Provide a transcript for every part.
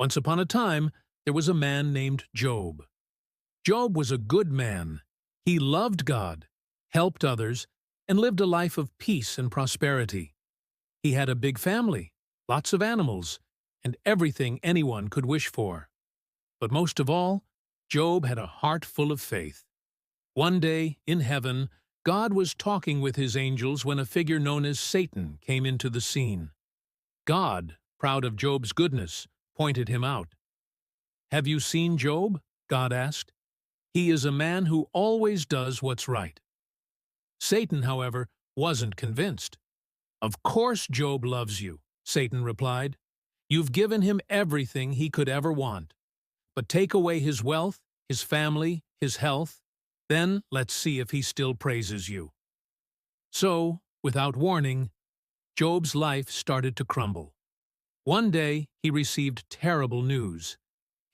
Once upon a time, there was a man named Job. Job was a good man. He loved God, helped others, and lived a life of peace and prosperity. He had a big family, lots of animals, and everything anyone could wish for. But most of all, Job had a heart full of faith. One day, in heaven, God was talking with his angels when a figure known as Satan came into the scene. God, proud of Job's goodness, pointed him out. "Have you seen Job?" God asked. "He is a man who always does what's right." Satan, however, wasn't convinced. "Of course Job loves you," Satan replied. "You've given him everything he could ever want. But take away his wealth, his family, his health, then let's see if he still praises you." So, without warning, Job's life started to crumble. One day, he received terrible news.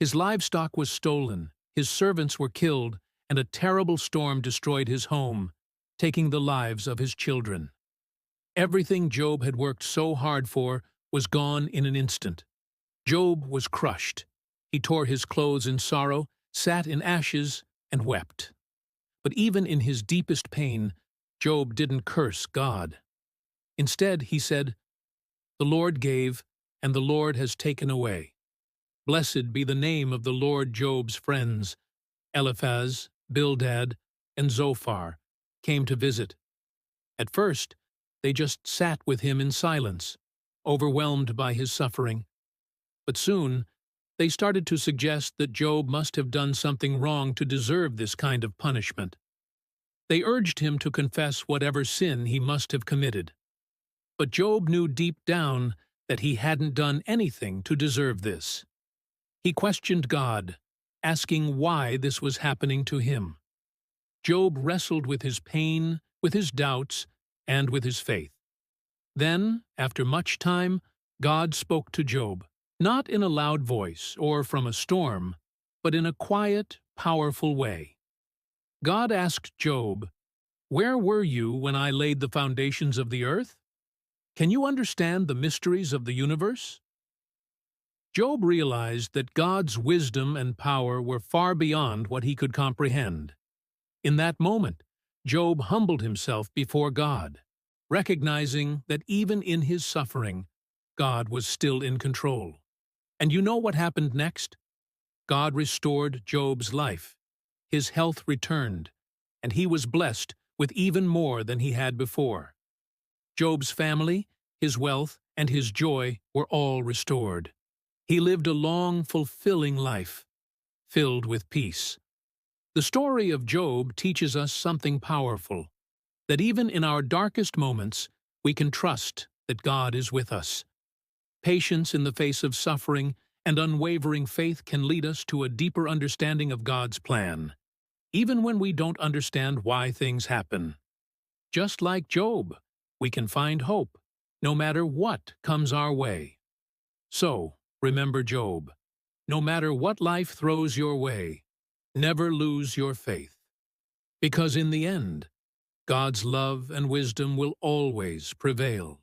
His livestock was stolen, his servants were killed, and a terrible storm destroyed his home, taking the lives of his children. Everything Job had worked so hard for was gone in an instant. Job was crushed. He tore his clothes in sorrow, sat in ashes, and wept. But even in his deepest pain, Job didn't curse God. Instead, he said, "The Lord gave, and the Lord has taken away. Blessed be the name of the Lord." Job's friends, Eliphaz, Bildad, and Zophar, came to visit. At first, they just sat with him in silence, overwhelmed by his suffering. But soon, they started to suggest that Job must have done something wrong to deserve this kind of punishment. They urged him to confess whatever sin he must have committed. But Job knew deep down that he hadn't done anything to deserve this. He questioned God, asking why this was happening to him. Job wrestled with his pain, with his doubts, and with his faith. Then, after much time, God spoke to Job, not in a loud voice or from a storm, but in a quiet, powerful way. God asked Job, "Where were you when I laid the foundations of the earth? Can you understand the mysteries of the universe?" Job realized that God's wisdom and power were far beyond what he could comprehend. In that moment, Job humbled himself before God, recognizing that even in his suffering, God was still in control. And you know what happened next? God restored Job's life. His health returned, and he was blessed with even more than he had before. Job's family, his wealth, and his joy were all restored. He lived a long, fulfilling life, filled with peace. The story of Job teaches us something powerful, that even in our darkest moments, we can trust that God is with us. Patience in the face of suffering and unwavering faith can lead us to a deeper understanding of God's plan, even when we don't understand why things happen. Just like Job, we can find hope, no matter what comes our way. So, remember Job. No matter what life throws your way, never lose your faith. Because in the end, God's love and wisdom will always prevail.